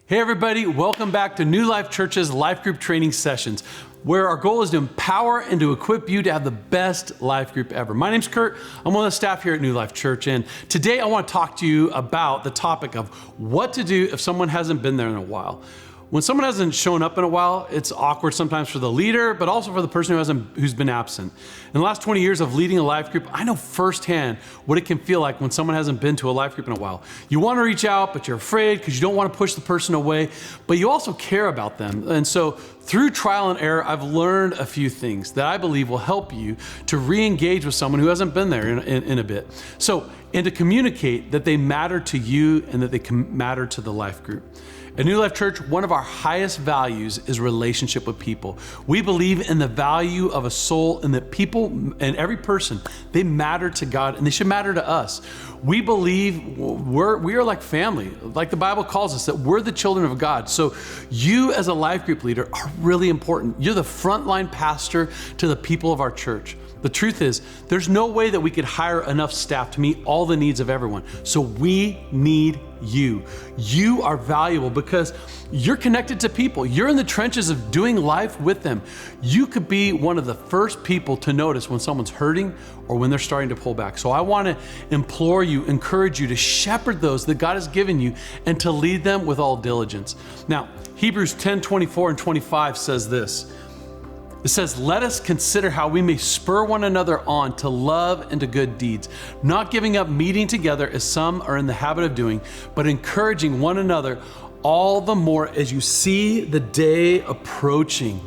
Hey everybody, welcome back to New Life Church's Life Group Training Sessions, where our goal is to empower and to equip you to have the best life group ever. My name's Kurt, I'm one of the staff here at New Life Church, and today I want to talk to you about the topic of what to do if someone hasn't been there in a while. When someone hasn't shown up in a while, it's awkward sometimes for the leader, but also for the person who's been absent. In the last 20 years of leading a life group, I know firsthand what it can feel like when someone hasn't been to a life group in a while. You want to reach out, but you're afraid because you don't want to push the person away, but you also care about them. And so through trial and error, I've learned a few things that I believe will help you to re-engage with someone who hasn't been there in a bit. And to communicate that they matter to you and that they can matter to the life group. At New Life Church, one of our highest values is relationship with people. We believe in the value of a soul and that people and every person, they matter to God and they should matter to us. We believe we are like family, like the Bible calls us, that we're the children of God. So you as a life group leader are really important. You're the frontline pastor to the people of our church. The truth is, there's no way that we could hire enough staff to meet all the needs of everyone. So we need you. You are valuable because you're connected to people. You're in the trenches of doing life with them. You could be one of the first people to notice when someone's hurting or when they're starting to pull back. So I want to implore you, encourage you to shepherd those that God has given you and to lead them with all diligence. Now, Hebrews 10:24 and 25 says this. It says, let us consider how we may spur one another on to love and to good deeds, not giving up meeting together as some are in the habit of doing, but encouraging one another all the more as you see the day approaching.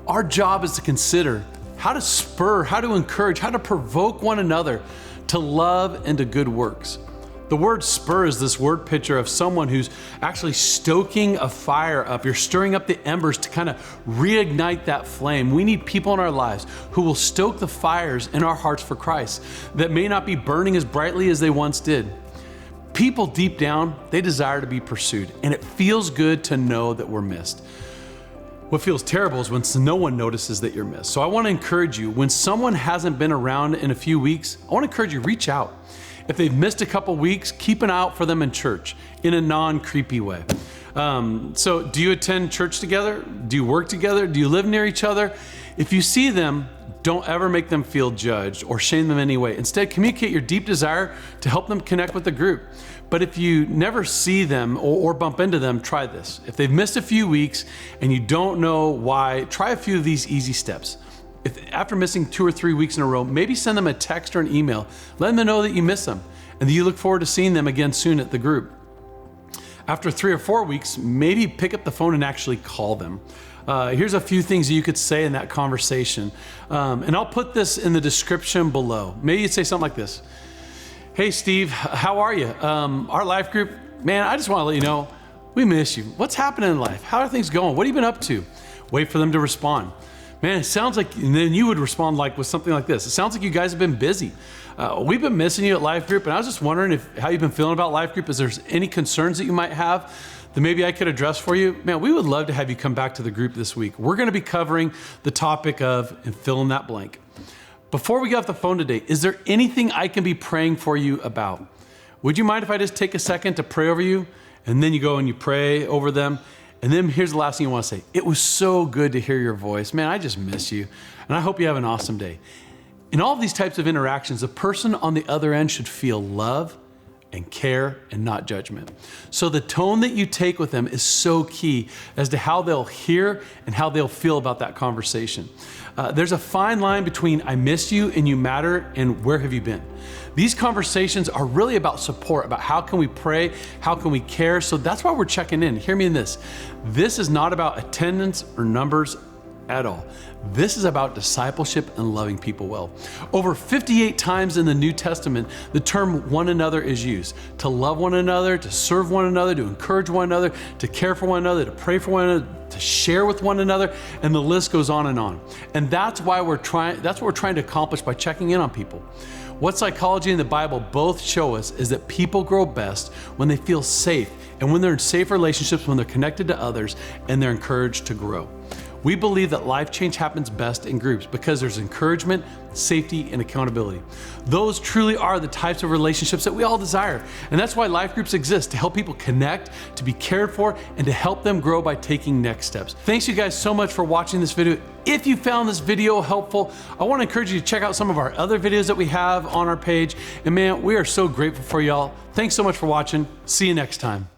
Our job is to consider how to spur, how to encourage, how to provoke one another to love and to good works. The word spur is this word picture of someone who's actually stoking a fire up. You're stirring up the embers to kind of reignite that flame. We need people in our lives who will stoke the fires in our hearts for Christ that may not be burning as brightly as they once did. People deep down, they desire to be pursued, and it feels good to know that we're missed. What feels terrible is when no one notices that you're missed. So I want to encourage you, when someone hasn't been around in a few weeks, I want to encourage you, reach out. If they've missed a couple weeks, keep an eye out for them in church in a non-creepy way. So do you attend church together? Do you work together? Do you live near each other? If you see them, don't ever make them feel judged or shame them in any way. Instead, communicate your deep desire to help them connect with the group. But if you never see them or bump into them, try this. If they've missed a few weeks and you don't know why, try a few of these easy steps. If after missing 2 or 3 weeks in a row, maybe send them a text or an email. Let them know that you miss them and that you look forward to seeing them again soon at the group. After 3 or 4 weeks, maybe pick up the phone and actually call them. Here's a few things that you could say in that conversation. And I'll put this in the description below. Maybe you'd say something like this. Hey, Steve, how are you? Our life group, man, I just want to let you know, we miss you. What's happening in life? How are things going? What have you been up to? Wait for them to respond. Man, it sounds like, and then you would respond with something like this. It sounds like you guys have been busy. We've been missing you at Life Group, and I was just wondering how you've been feeling about Life Group. Is there any concerns that you might have that maybe I could address for you? Man, we would love to have you come back to the group this week. We're going to be covering the topic of, and fill in that blank. Before we get off the phone today, is there anything I can be praying for you about? Would you mind if I just take a second to pray over you, and then you go and you pray over them? And then here's the last thing you want to say. It was so good to hear your voice. Man, I just miss you. And I hope you have an awesome day. In all of these types of interactions, the person on the other end should feel love and care and not judgment. So the tone that you take with them is so key as to how they'll hear and how they'll feel about that conversation. There's a fine line between I miss you and you matter and where have you been? These conversations are really about support, about how can we pray, how can we care. So that's why we're checking in. Hear me in this. This is not about attendance or numbers at all. This is about discipleship and loving people well. Over 58 times in the New Testament, the term one another is used. To love one another, to serve one another, to encourage one another, to care for one another, to pray for one another, to share with one another, and the list goes on and on. And that's what we're trying to accomplish by checking in on people. What psychology and the Bible both show us is that people grow best when they feel safe and when they're in safe relationships, when they're connected to others and they're encouraged to grow. We believe that life change happens best in groups because there's encouragement, safety, and accountability. Those truly are the types of relationships that we all desire. And that's why life groups exist, to help people connect, to be cared for, and to help them grow by taking next steps. Thanks you guys so much for watching this video. If you found this video helpful, I want to encourage you to check out some of our other videos that we have on our page. And man, we are so grateful for y'all. Thanks so much for watching. See you next time.